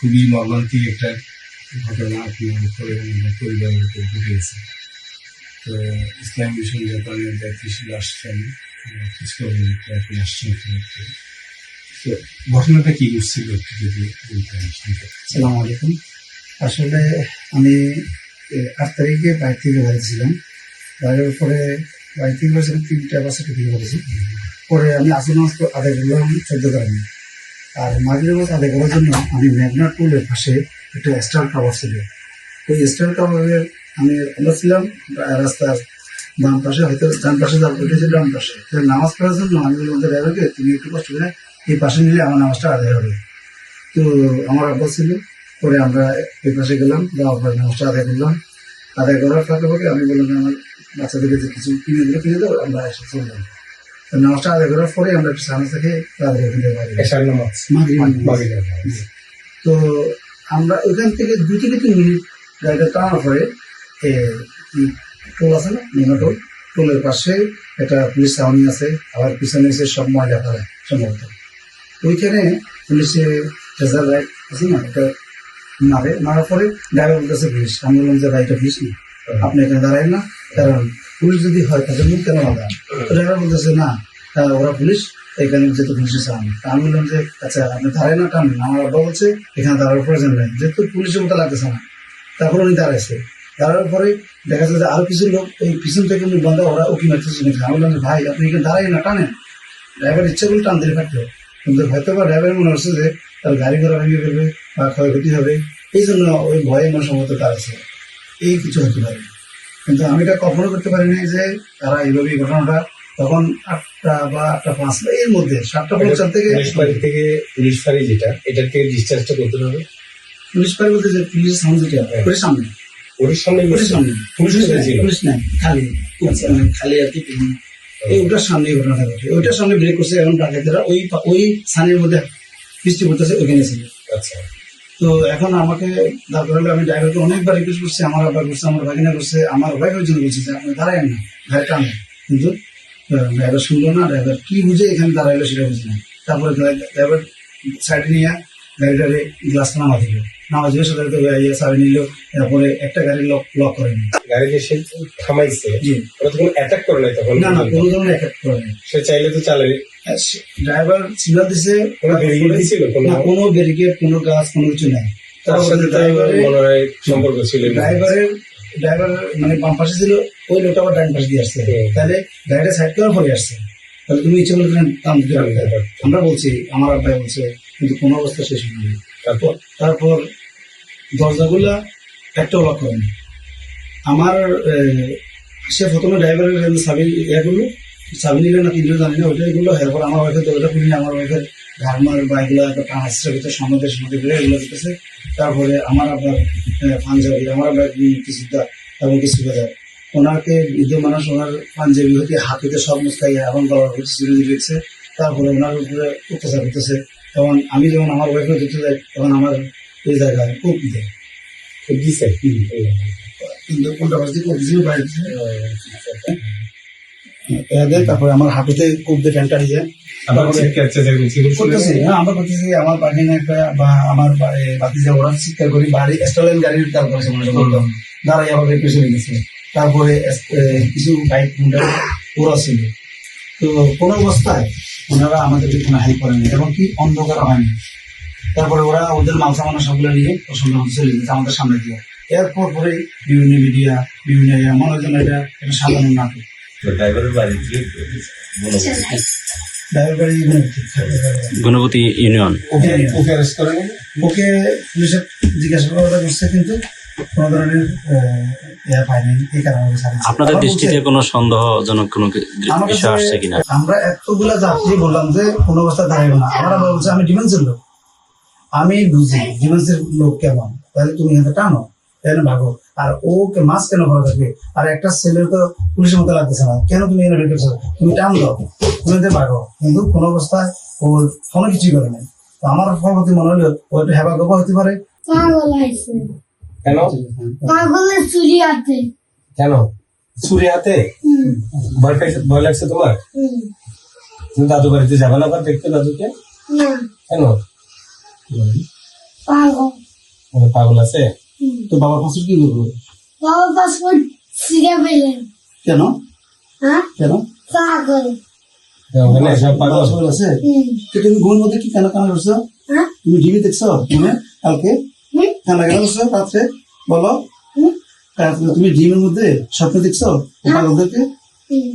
খুবই মর্মান্তিক একটা ঘটনা আপনার পরিবারের উপর ঘটেছে। তো ইসলাম মিশন জাপানের দায়িত্বশীল আসছেন, এখন আসছেন। তো ঘটনাটা কি ঘটছিল একটু যদি বলতেন। আসসালামু আলাইকুম। আসলে আমি 8 তারিখে বাইরে থেকে বেরিয়েছিলাম। বাইরের পরে বাড়ি থেকে বেরিয়েছিলাম 3টা বাসে টিফিন করেছি। পরে আমি আসর নামাজ আদায় করলাম 14 তারিখে। আর মাগরিব নামাজ আদায় করার জন্য আমি মেঘনা টুলের পাশে একটা স্টার টাওয়ার ছিল। ওই স্টার টাওয়ারের আমরা ছিলাম রাস্তার বাম পাশে, হয়তো ডান পাশে উঠেছে, ডান পাশে। নামাজ পড়ার জন্য আমি বললাম ড্রাইভারকে, তুমি একটু কষ্ট করে এই পাশে নিলে আমার নামাজটা আদায় হবে। তো আমার আব্বা ছিল। পরে আমরা এই পাশে গেলাম, যাওয়ার পরে নামাজটা আদায় করলাম। আদায় করার ফাঁকে ফাঁকে আমি বললাম আমার বাচ্চাদেরকে যে কিছু কিনে দেবো, আমরা এসে চললাম। নামাজটা আদায় করার পরে আমরা একটু সামনে থেকে তো আমরা ওইখান থেকে 2 থেকে 3 মিনিট গাড়িটা টানার পরে টোল আছে না, মেঘনা টোল, টোলের পাশে একটা পুলিশ ছাউনি আছে, আবার পিছনে এসে সব ময়লা ফেলে সম্ভবত। ওইখানে পুলিশে ট্রেজার লাইট আছে না, এটা মারার পরে ড্রাইভার বলতেছে পুলিশ। আমি বললাম যে গাড়িটা পুলিশ না, আপনি এখানে দাঁড়ায় না, কারণ পুলিশ যদি হয় তাদের মুখ কেন বাধা। ড্রাইভার বলতেছে না, ওরা পুলিশ, এখানে যেহেতু পুলিশের সামনে। আমি বললাম যে আচ্ছা আপনি দাঁড়ায় না, টানেন। আমার আব্বা বলছে এখানে দাঁড়ানোর প্রয়োজন নেই, যেহেতু পুলিশের মতো লাগতেছে না। তারপর উনি দাঁড়াইছে। দাঁড়ানোর পরে দেখা যাচ্ছে যে আরো কিছু লোক এই পিছন থেকে উনি বন্ধ, ওরা উকি মারতেছে। আমি বললাম যে ভাই আপনি এখানে দাঁড়াই না, টানেন। ড্রাইভার ইচ্ছা করলে টান দিলে কাটলো, কিন্তু হয়তো বা ড্রাইভার মনে হচ্ছে যে তার গাড়ি ঘোড়া ভেঙে ফেলবে বা ক্ষয়ক্ষতি হবে, এই জন্য ওই ভয়ে মনে সম্ভবত দাঁড়াচ্ছে। এই কিছু হতে পারে, কিন্তু আমি এটা কল্পনা করতে পারিনি যে তারা এইভাবে এই ঘটনাটা তখন 8টা বা 8:05 এর মধ্যে 7:45 থেকে পুলিশ ফাঁড়ি যেটা, এটার থেকে ডিসচার্জটা করতে হবে। পুলিশ ফাঁড়ি বলতে যে পুলিশের সামনে যেটা, ওর সামনে পুলিশ নাই, খালি খালি আর কি। এই ওটার সামনে ঘটনাটা ঘটে, ওইটার সামনে ব্রেক করছে। এখন ডাকাতেরা ওই সানের মধ্যে বৃষ্টি পড়তেছে, ওইখানে ছিল। আচ্ছা, তো এখন আমাকে দাঁড় করালে আমি ড্রাইভারকে অনেকবার রিকোয়েস্ট করছি, আমার আব্বা করছে, আমার ভাগিনা করছে, আমার ওয়াইফের জন্য বলছি যে আপনি দাঁড়ায় না, গাড়ি টানে। কিন্তু ড্রাইভার শুনলো না। ড্রাইভার কি বুঝে এখানে দাঁড়াইলো সেটা বুঝি না। তারপরে ড্রাইভার সাইডে নিয়ে গাড়িটারে গ্লাসটা নামা দিল, নামা দিয়ে সাথে সারি নিল। তারপরে একটা গাড়ি লক করেনি, গাড়ি যে সে থামাইছে, ওরা তো কোনো অ্যাটাক করে নাই তখন? না, কোনো ধরনের অ্যাটাক করে নাই। সে চাইলে তো চালাবে। ড্রাইভার সিগন্যাল দিছে, কোনো ব্যারিকেড দিছিল? কোনো ব্যারিকেড, কোনো গাছ, কোনো কিছু নাই। তার সাথে সম্পর্ক ছিল ড্রাইভার মানে বাম পাশে ছিল, ওই লোকটা আবার ডান পাশে দিয়ে আসছে। তাহলে গাড়িটা সাইড করার পরে আসছে, তাহলে তুমি ইচ্ছে করলে দাম দিতে পারবে। আমরা বলছি, আমার আব্বাই বলছে, কিন্তু কোনো অবস্থা শেষ হয়নি। তারপর দরজাগুলা একটাও লক করেনি। আমার সে প্রথমে ড্রাইভারের সাবি করলো, সাবি নিলে না কিনলে জানি না, ওইটাই করলো। এরপর আমার ওয়াইফের দরজা খুলিনি, আমার ওয়াইফের ঘাড়মার বা এগুলো একটা টানাচ্ছে ভিতরে সমাজের ঘুরে এগুলো দিতেছে। তারপরে আমার আবার পাঞ্জাবি, আমার আবার কিছুটা এবং কিছু বাজার, ওনাকে বৃদ্ধ মানুষ, ওনার পাঞ্জাবি হতে হাত হতে সব মুস্তাই এখন গলার চিরুনি দিচ্ছে। তারপরে ওনার উপরে অত্যাচার করতেছে। তখন আমি যখন আমার ওয়াইফে দিতে যাই, তখন আমার এই জায়গায় কূপ দেয়, দিছে, কিন্তু কোনটা বাস দিয়ে কূপ দিয়েছিল বাইরে দেয়। তারপরে আমার হাঁটুতে কূপ দিয়ে প্যান্টটা নিয়ে যায়। আমরা করতেছি, আমার বাগিনা একটা বা আমার বাতিজা ওরা চিৎকার করি, বাড়ি স্টলেন গাড়ির তার করেছে মনে করতাম, দাঁড়াই আবার পেছনে গেছে। তারপরে কিছু বাইক ওরা ছিল। তো কোনো অবস্থায় ওনারা আমাদেরকে কোনো হেল্প করেনি, এবং কি অন্ধকার হয়নি। তারপরে ওরা ওদের মাল সামানা সবগুলো নিয়ে পছন্দ মতো চলে গেছে আমাদের সামনে দিয়ে। এরপর পরে বিভিন্ন মিডিয়া, বিভিন্ন মনে হয় যেন এটা একটা সাধারণ নাটক। ড্রাইভারের বাড়ি গুণবতী ইউনিয়ন, ওকে পুলিশের জিজ্ঞাসাবাদ করছে, কিন্তু কোনো ধরনের পায়নি। এই কারণে আপনাদের দৃষ্টিতে কোনো সন্দেহজনক কোনো বিষয় আসছে কিনা? আমরা এতগুলা যাত্রী বললাম যে কোনো অবস্থা দাঁড়াইব না। আমরা বলছে আমি ডিফেন্সের লোক, আমি বুঝি ডিফেন্সের লোক কেমন, তাহলে তুমি এখানে টানো, তাহলে ভাগো। আর ওকে মাছ কেন ভরা থাকবে? আর একটা ছেলে তো পুলিশের মতো লাগতেছে না, কেন তুমি এখানে রেখেছো? তুমি টান দাও, তুমি ভাগো। কিন্তু কোনো অবস্থায় ওর কোনো কিছুই করে নাই। তো আমার প্রতি মনে হলো ও একটু হেবা গবা হতে পারে। কেন? চুরি হাতে। কেন চুরি হাতে? ভয় লাগছে তোমার? তুমি দাদু বাড়িতে যাবে না আবার দেখতে দাদুকে? কেন? পাগল পাগল আছে। হুম। তো বাবার পাসপোর্ট কি করবো? বাবা পাসপোর্ট ছিঁড়ে পেলেন। কেন হ্যাঁ কেন পাগল। ওখানে সব পাগল। পাসপোর্ট আছে। হুম। তো তুমি ঘুমের মধ্যে কি কেন কান্না করছো? হ্যাঁ তুমি টিভি দেখছো কালকে? হুম। কান্না কেন করছো রাত্রে বলো? হুম। কালকে তুমি ডিমের মধ্যে স্বপ্ন দেখছো ও পাগলদেরকে? হুম।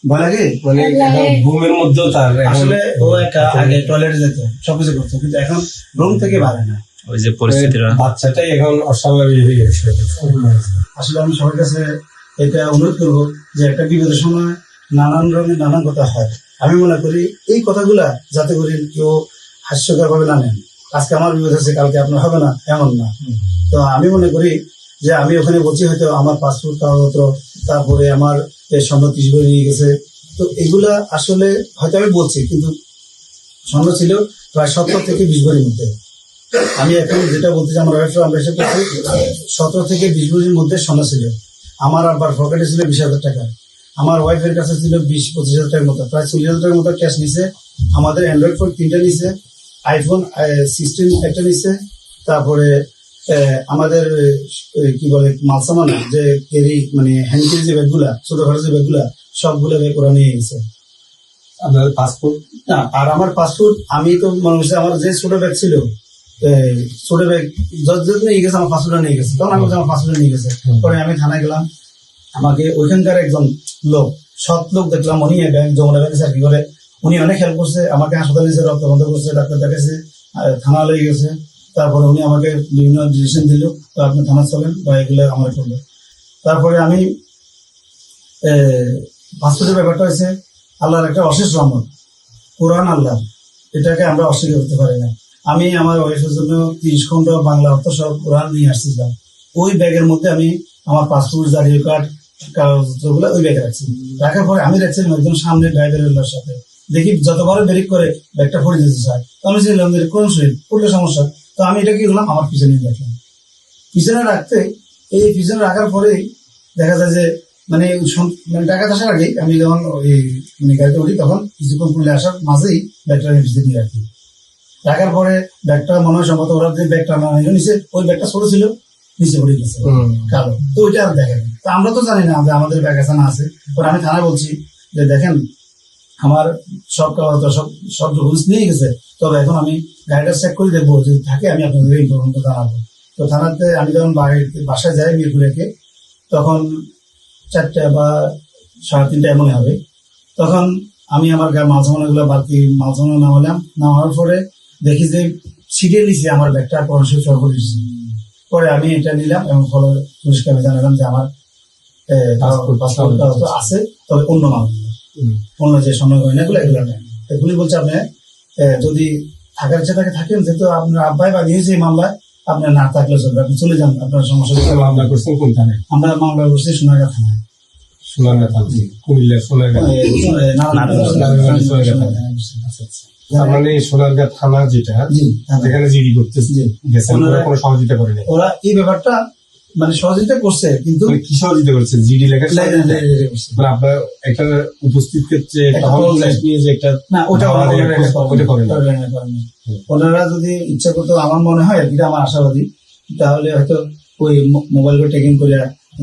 ভয় লাগে? মানে এখন ঘুমের মধ্যেও তার এখন আসলে ও একা আগে টয়লেটে যেত, সবকিছু করতো, কিন্তু এখন রুম থেকে বাইরে না। ওই যে পরিস্থিতিটা বাচ্চাটাই এখন অস্বাভাবিক হয়ে গেছে। আসলে আমি সবার কাছে এটা অনুরোধ করবো যে একটা বিপদের সময় নানান রঙের নানান কথা হয়। আমি মনে করি এই কথাগুলা যাতে করে কেউ হাস্যকর ভাবে না নেন। আজকে আমার বিপদ হচ্ছে, কালকে আপনার হবে না এমন না। তো আমি মনে করি যে আমি ওখানে বলছি হয়তো আমার পাসপোর্ট কাগজপত্র, তারপরে আমার স্বর্ণ 30 ভরি নিয়ে গেছে। তো এগুলা আসলে হয়তো আমি বলছি, কিন্তু স্বর্ণ ছিল প্রায় 17 থেকে 20 ভরির মধ্যে। আমি এখন যেটা বলতে চাই, আমার ওয়াইফ আমরা এসে করছি 17 থেকে 20 ভরির মধ্যে স্বর্ণ ছিল। আমার আব্বার পকেটে ছিল 20,000 টাকা, আমার ওয়াইফের কাছে ছিল 20-25 হাজার টাকার মতো, প্রায় 40,000 টাকার মতো ক্যাশ নিছে। আমাদের অ্যান্ড্রয়েড ফোন 3টা নিছে, আইফোন 16 একটা নিছে। তারপরে আমাদের কি বলে মালসামান যে ক্যারি মানে হ্যান্ড ক্যারি যে ব্যাগগুলা, ছোটখাটো যে ব্যাগগুলা, সবগুলো ব্যাগ ওরা নিয়ে গেছে। আপনার পাসপোর্ট না, আর আমার পাসপোর্ট আমি তো মনে করছি আমার যে ছোট ব্যাগ ছিল, ছোট ব্যাগ যত নিয়ে গেছে, আমার পাসপোর্টটা নিয়ে গেছে। তখন আমি বলছি আমার পাসপোর্টটা নিয়ে গেছে। পরে আমি থানায় গেলাম, আমাকে ওইখানকার একজন লোক, সৎ লোক দেখলাম, উনি ব্যাংক যমুনা ব্যাংকে চাকরি করে, উনি অনেক হেল্প করছে, আমাকে হাসপাতালে নিয়েছে, রক্ত বন্ধ করছে, ডাক্তার দেখাইছে, থানা লেগে গেছে। তারপরে উনি আমাকে বিভিন্ন ডিসিশন দিল, তো আপনি থানা চলেন বা এগুলো আমার করলো। তারপরে আমি পাসপোর্টের ব্যাপারটা হয়েছে আল্লাহর একটা অশেষ রহমত, কোরআন আল্লাহ, এটাকে আমরা অস্বীকার করতে পারি না। আমি আমার ওয়াইফের জন্য 30 খন্ড বাংলা অর্থ সব কোরআন নিয়ে আসছিলাম। ওই ব্যাগের মধ্যে আমি আমার পাসপোর্ট, জাতীয় কার্ড, কাগজপত্রগুলো ওই ব্যাগে রাখছি। রাখার পরে আমি রাখছিলাম একদম সামনে ড্রাইভারের সাথে, দেখি যতবার ব্রেক করে ব্যাগটা পড়ে যেতে চায়। তো আমি ছিলাম যে কোন শরীর পড়লে সমস্যা, তো আমি এটা কি করলাম, আমার পিছনে রাখলাম। পিছনে রাখতে, এই পিছনে রাখার পরেই দেখা যায় যে মানে ডাকাত আসার আগে আমি যখন ওই মানে গাড়িতে উঠি, তখন কিছুক্ষণ পুলে আসার মাঝেই ব্যাগটা আমি পিছনে দিয়ে রাখি। রাখার পরে ব্যাগটা মনে হয় সম্ভবত ওরা যে ব্যাগটা নিচে, ওই ব্যাগটা ছোট ছিল, নিচে পড়ে গেছে কালো, তো ওইটা আর দেখেন। তো আমরা তো জানি না যে আমাদের ব্যাগ আছে না আছে। পরে আমি থানায় বলছি যে দেখেন আমার সব কাগজ সব সব ডকুমেন্টস নিয়ে গেছে, তবে এখন আমি গাড়িটা চেক করে দেখবো, যদি থাকে আমি আপনাদের ইনফরমেশন জানাবো। তো থানাতে আমি যখন বাসায় যাই মিরপুরেকে, তখন 4টা বা 3:30 এমন হবে। তখন আমি আমার মালসামানাগুলো বাকি মালসামানা নামালাম, নামানোর পরে দেখি যে সিটের নিচে আমার ব্যাগটা পড়াশোনা সরব দিয়েছে। পরে আমি এটা নিলাম এবং ফলে পুলিশকে আমি জানালাম যে আমার পাসপোর্টটা তো আছে, তবে অন্য মামলা, অন্য যে স্বর্ণ গয়নাগুলো এগুলো নেই। পুলিশ বলছে আপনি যদি থাকার ইচ্ছা থাকে থাকেন, যেহেতু আপনার আব্বাই বা নিয়েছে এই মামলায়, আপনার না থাকলে চলবে, আপনি চলে যান, আপনার সমস্যা। মামলা করছেন কোন থানায়? আমরা মামলা করছি সোনারগাঁ থানায়। সোনারগাঁ থানা, কুমিল্লা সোনারগাঁ। তার মানে সোনারগাঁ থানা যেটা, যেখানে জিডি করতেছে, গেছেন, ওরা কোনো সহযোগিতা করেনি? ওরা এই ব্যাপারটা মানে সহযোগিতা করছে, কিন্তু মানে কি সহযোগিতা করছে? জিডি লেখার মানে আপনার একটা উপস্থিত ক্ষেত্রে নিয়ে যে একটা না, ওটা ওটা করেন না। ওনারা যদি ইচ্ছা করতো, আমার মনে হয় এটা আমার আশাবাদী, তাহলে হয়তো ওই মোবাইল করে টেকিং করে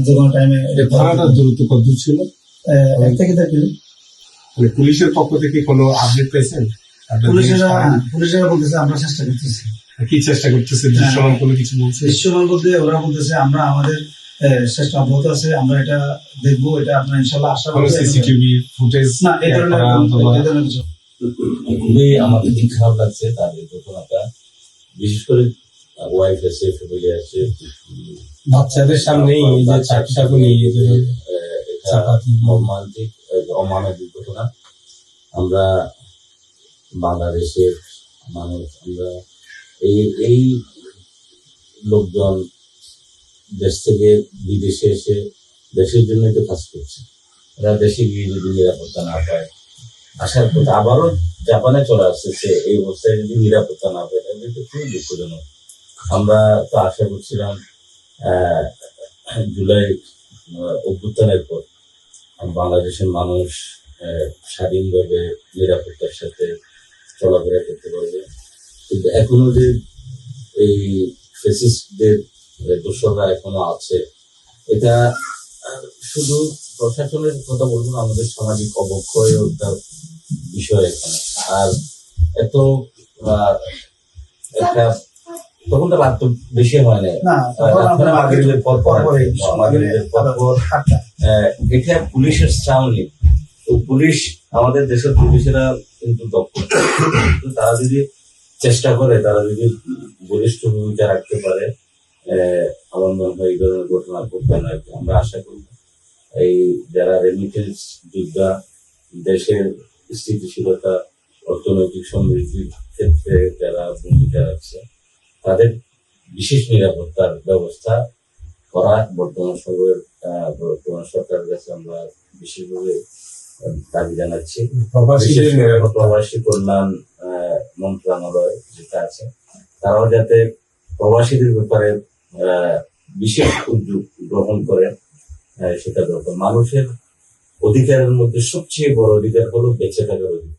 যে কোনো টাইমে। থানাটা দূরত্ব কত দূর ছিল? 1 থেকে 2 কিলো। মানে পুলিশের পক্ষ থেকে কোনো আপডেট পেয়েছেন? পুলিশেরা বলতেছে আমরা চেষ্টা করতেছি। কি চেষ্টা করতেছে? দৃশ্যমান কোনো কিছু বলছে? দৃশ্যমান বলতে ওরা বলতেছে আমরা আমাদের চেষ্টা অব্যাহত আছে, আমরা এটা দেখবো, এটা আপনার ইনশাল্লাহ আশা করি। সিসিটিভি ফুটেজ না, এই ধরনের কিছু। খুবই আমাদের খুব খারাপ লাগছে তাদের ঘটনাটা, বিশেষ করে ওয়াইফ আছে, ফ্যামিলি আছে, বাচ্চাদের সামনেই এই যে চাকরি এটা মর্মান্তিক, অমানবিক ঘটনা। আমরা বাংলাদেশের মানুষ, আমরা এই লোকজন দেশ থেকে বিদেশে এসে দেশের জন্যই তো কাজ করছে। এরা দেশে গিয়ে যদি নিরাপত্তা না পায়, আসার পথে আবারও জাপানে চলে আসছে, এই অবস্থায় যদি নিরাপত্তা না পায়, তাহলে তো খুবই দুঃখজনক। আমরা তো আশা করছিলাম জুলাই অভ্যুত্থানের পর বাংলাদেশের মানুষ স্বাধীনভাবে নিরাপত্তার সাথে চলাফেরা করতে পারবে, কিন্তু এখনো যে এই ফেসিস্টদের দোসররা এখনো আছে। এটা শুধু প্রশাসনের কথা বলবো না, আমাদের সামাজিক অবক্ষয়ের একটা বিষয় এখানে। আর এত একটা তখন তো রাত তো বেশি হয় না, না মাগরিবের পর এটা পুলিশের সামনে। তো পুলিশ, আমাদের দেশের পুলিশেরা কিন্তু দক্ষ, কিন্তু তারা যদি চেষ্টা করে, তারা যদি বলিষ্ঠ ভূমিকা রাখতে পারে, আমার মনে হয় এই ধরনের ঘটনা ঘটবে না। আমরা আশা করি এই যারা রেমিটেন্স যোদ্ধা, দেশের স্থিতিশীলতা, অর্থনৈতিক সমৃদ্ধির ক্ষেত্রে যারা ভূমিকা রাখছে, তাদের বিশেষ নিরাপত্তার ব্যবস্থা করা বর্তমান সরকারের কাছে আমরা বিশেষভাবে দাবি জানাচ্ছি। প্রবাসী কল্যাণ মন্ত্রণালয় যেটা আছে, তারাও যাতে প্রবাসীদের ব্যাপারে বিশেষ উদ্যোগ গ্রহণ করে, সেটা দরকার। মানুষের অধিকারের মধ্যে সবচেয়ে বড় অধিকার হলো বেঁচে থাকার অধিকার।